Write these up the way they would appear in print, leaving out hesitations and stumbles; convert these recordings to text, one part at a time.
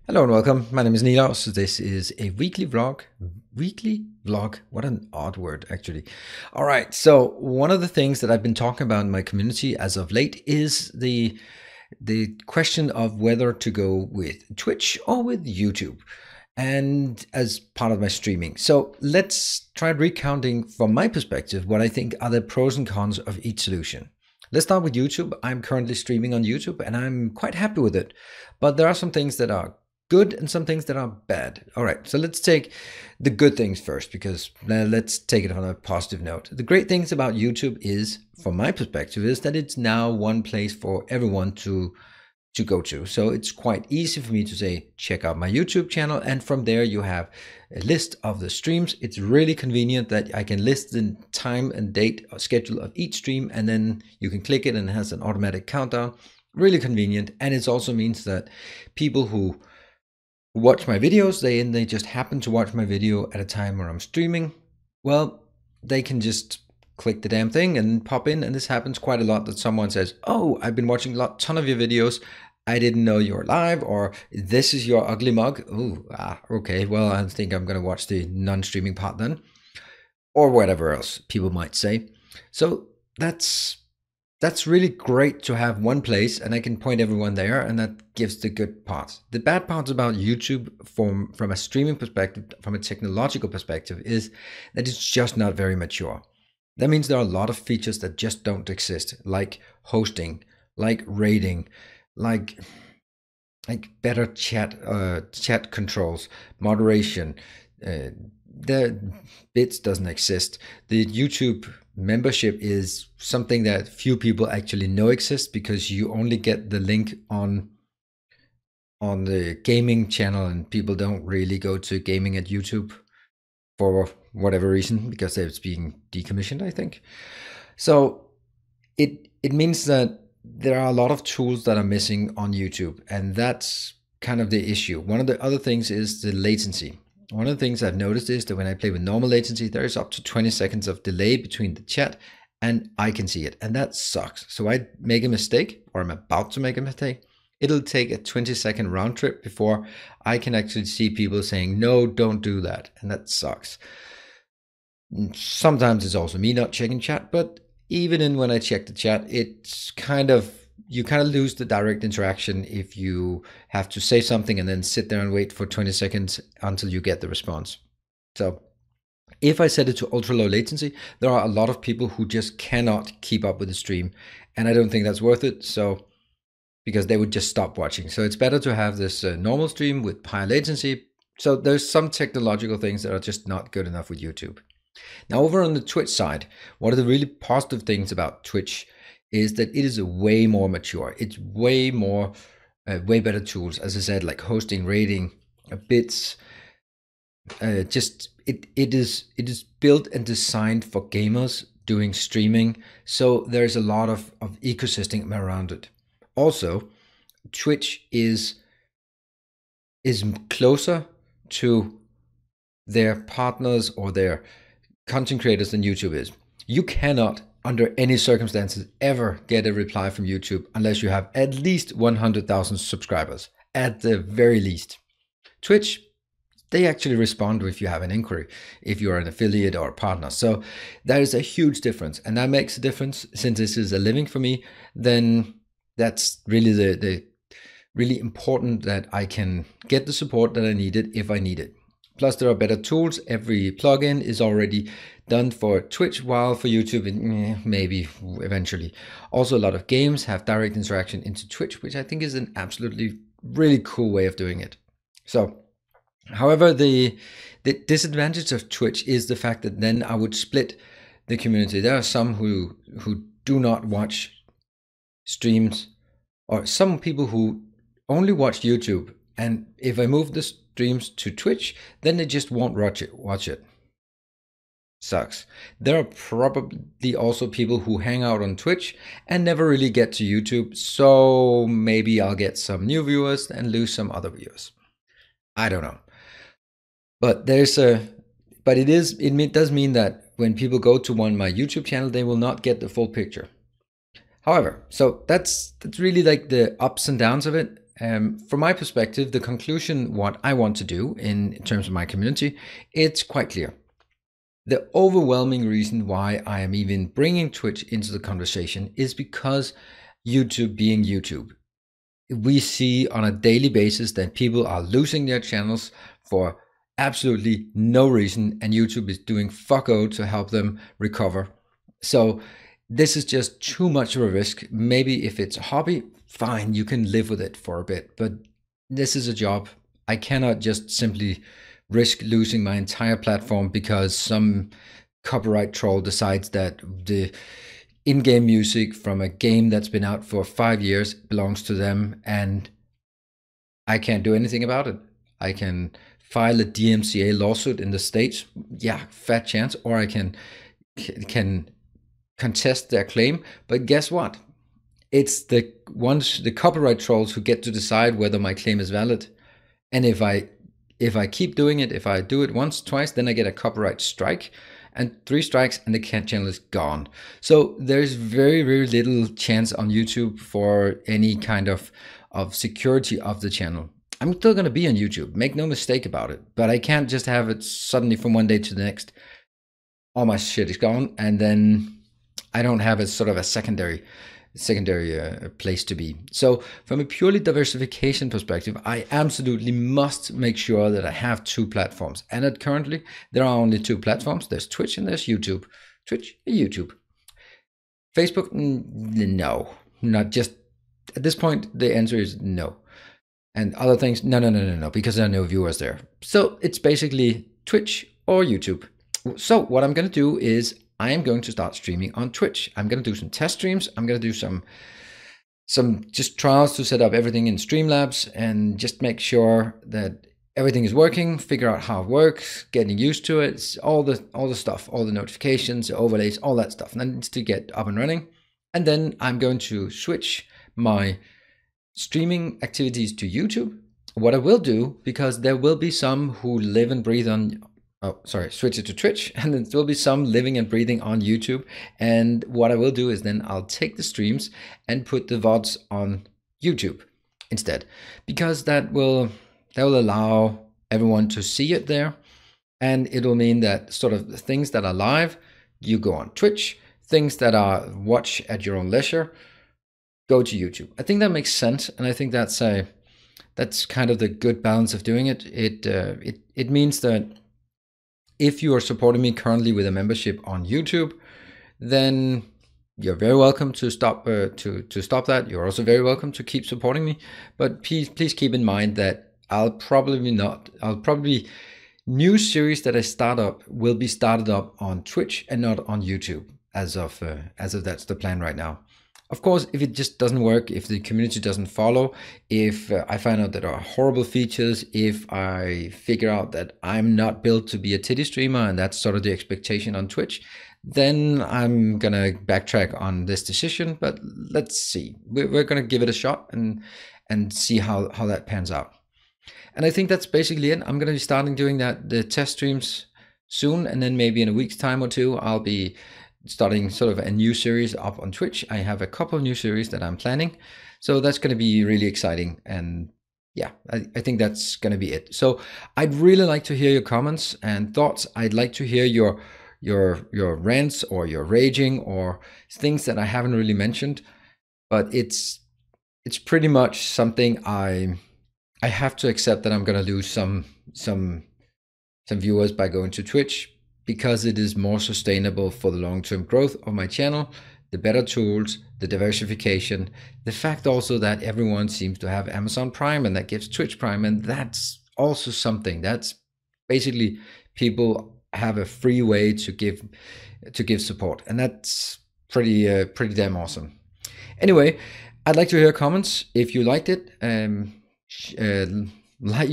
Hello and welcome. My name is Nilaus. This is a weekly vlog. Weekly vlog? What an odd word, actually. All right. So one of the things that I've been talking about in my community as of late is the question of whether to go with Twitch or with YouTube, and as part of my streaming. So let's try recounting from my perspective what I think are the pros and cons of each solution. Let's start with YouTube. I'm currently streaming on YouTube and I'm quite happy with it, but there are some things that are good and some things that are bad. All right, so let's take the good things first, because let's take it on a positive note. The great things about YouTube is, from my perspective, is that it's now one place for everyone to go to. So it's quite easy for me to say, check out my YouTube channel, and from there you have a list of the streams. It's really convenient that I can list the time and date or schedule of each stream, and then you can click it and it has an automatic countdown. Really convenient. And it also means that people who watch my videos, they just happen to watch my video at a time where I'm streaming, well, they can just click the damn thing and pop in. And this happens quite a lot, that someone says, oh, I've been watching a ton of your videos, I didn't know you're live, or this is your ugly mug. Oh, okay, well, I think I'm gonna watch the non-streaming part then, or whatever else people might say. So that's really great to have one place, and I can point everyone there, and that gives the good parts. The bad parts about YouTube from a streaming perspective, from a technological perspective, is that it's just not very mature. That means there are a lot of features that just don't exist, like hosting, like rating, like better chat controls, moderation. The bits doesn't exist. The YouTube membership is something that few people actually know exists, because you only get the link on the gaming channel, and people don't really go to gaming at YouTube for whatever reason, because it's being decommissioned, I think. So it means that there are a lot of tools that are missing on YouTube, and that's kind of the issue. One of the other things is the latency. One of the things I've noticed is that when I play with normal latency, there is up to 20 seconds of delay between the chat and I can see it, and that sucks. So I make a mistake, or I'm about to make a mistake, it'll take a 20-second round trip before I can actually see people saying, no, don't do that, and that sucks. Sometimes it's also me not checking chat, but even when I check the chat, it's you kind of lose the direct interaction if you have to say something and then sit there and wait for 20 seconds until you get the response. So if I set it to ultra low latency, there are a lot of people who just cannot keep up with the stream, and I don't think that's worth it. So, because they would just stop watching. So it's better to have this normal stream with high latency. So there's some technological things that are just not good enough with YouTube. Now, over on the Twitch side, one of the really positive things about Twitch is that it is way more mature. It's way more, way better tools, as I said, like hosting, rating, bits. It is built and designed for gamers doing streaming. So there's a lot of ecosystem around it. Also, Twitch is closer to their partners or their content creators than YouTube is. You cannot, under any circumstances, ever get a reply from YouTube unless you have at least 100,000 subscribers, at the very least. Twitch, they actually respond if you have an inquiry, if you're an affiliate or a partner. So that is a huge difference, and that makes a difference. Since this is a living for me, then that's really the really important, that I can get the support that I needed if I need it. Plus, there are better tools. Every plugin is already done for Twitch, while for YouTube, maybe eventually. Also, a lot of games have direct interaction into Twitch, which I think is an absolutely really cool way of doing it. So, however, the disadvantage of Twitch is the fact that then I would split the community. There are some who do not watch streams, or some people who only watch YouTube, and if I move the streams to Twitch, then they just won't watch it. Sucks. There are probably also people who hang out on Twitch and never really get to YouTube, so maybe I'll get some new viewers and lose some other viewers. I don't know. But it does mean that when people go to my YouTube channel, they will not get the full picture. However, so that's really like the ups and downs of it. From my perspective, the conclusion, what I want to do in terms of my community, it's quite clear. The overwhelming reason why I am even bringing Twitch into the conversation is because YouTube being YouTube. We see on a daily basis that people are losing their channels for absolutely no reason, and YouTube is doing fuck all to help them recover. So this is just too much of a risk. Maybe if it's a hobby, fine, you can live with it for a bit, but this is a job. I cannot just simply risk losing my entire platform because some copyright troll decides that the in-game music from a game that's been out for 5 years belongs to them, and I can't do anything about it. I can file a DMCA lawsuit in the States, yeah, fat chance, or I can contest their claim. But guess what? It's the copyright trolls who get to decide whether my claim is valid. And if I keep doing it, if I do it once, twice, then I get a copyright strike, and 3 strikes and the channel is gone. So there's very, very little chance on YouTube for any kind of security of the channel. I'm still going to be on YouTube, make no mistake about it, but I can't just have it suddenly from one day to the next, all my shit is gone, and then I don't have a sort of a secondary place to be. So from a purely diversification perspective, I absolutely must make sure that I have 2 platforms. And currently, there are only 2 platforms. There's Twitch and there's YouTube. Twitch and YouTube. Facebook, no. Not just, at this point, the answer is no. And other things, no, because there are no viewers there. So it's basically Twitch or YouTube. So what I'm going to do is I am going to start streaming on Twitch. I'm going to do some test streams. I'm going to do some just trials to set up everything in Streamlabs and just make sure that everything is working, figure out how it works, getting used to it, all the stuff, all the notifications, the overlays, all that stuff. And that needs to get up and running. And then I'm going to switch my streaming activities to YouTube. What I will do, because there will be some who live and breathe on, switch it to Twitch, and there will be some living and breathing on YouTube. And what I will do is then I'll take the streams and put the VODs on YouTube instead, because that will allow everyone to see it there. And it'll mean that sort of the things that are live, you go on Twitch, things that are watch at your own leisure, go to YouTube. I think that makes sense, and I think that's kind of the good balance of doing it. It means that if you are supporting me currently with a membership on YouTube, then you're very welcome to stop that. You're also very welcome to keep supporting me, but please keep in mind that I'll probably new series that I start up will be started up on Twitch and not on YouTube as of that's the plan right now. Of course, if it just doesn't work, if the community doesn't follow, if I find out there are horrible features, if I figure out that I'm not built to be a titty streamer and that's sort of the expectation on Twitch, then I'm gonna backtrack on this decision. But let's see. We're gonna give it a shot and see how that pans out. And I think that's basically it. I'm gonna be starting doing the test streams soon, and then maybe in a week's time or 2, I'll be starting sort of a new series up on Twitch. I have a couple of new series that I'm planning, so that's going to be really exciting. And yeah, I think that's going to be it. So I'd really like to hear your comments and thoughts. I'd like to hear your rants or your raging or things that I haven't really mentioned, but it's pretty much something I have to accept, that I'm going to lose some viewers by going to Twitch, because it is more sustainable for the long-term growth of my channel, the better tools, the diversification, the fact also that everyone seems to have Amazon Prime, and that gives Twitch Prime, and that's also something. That's basically people have a free way to give support, and that's pretty damn awesome. Anyway, I'd like to hear comments if you liked it. You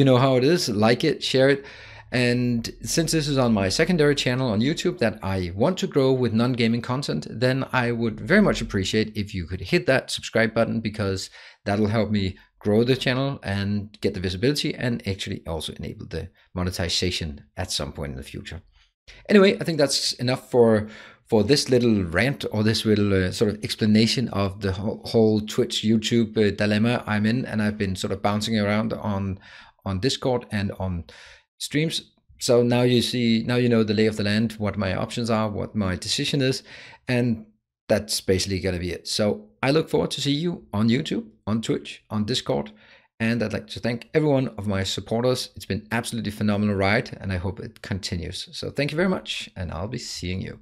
know how it is, like it, share it. And since this is on my secondary channel on YouTube that I want to grow with non-gaming content, then I would very much appreciate if you could hit that subscribe button, because that'll help me grow the channel and get the visibility, and actually also enable the monetization at some point in the future. Anyway, I think that's enough for for this little rant, or this little sort of explanation of the whole Twitch YouTube dilemma I'm in, and I've been sort of bouncing around on Discord and on streams. So now you know the lay of the land, what my options are, what my decision is, and that's basically gonna be it. So I look forward to see you on YouTube, on Twitch, on Discord, and I'd like to thank every one of my supporters. It's been absolutely phenomenal ride, and I hope it continues. So thank you very much, and I'll be seeing you.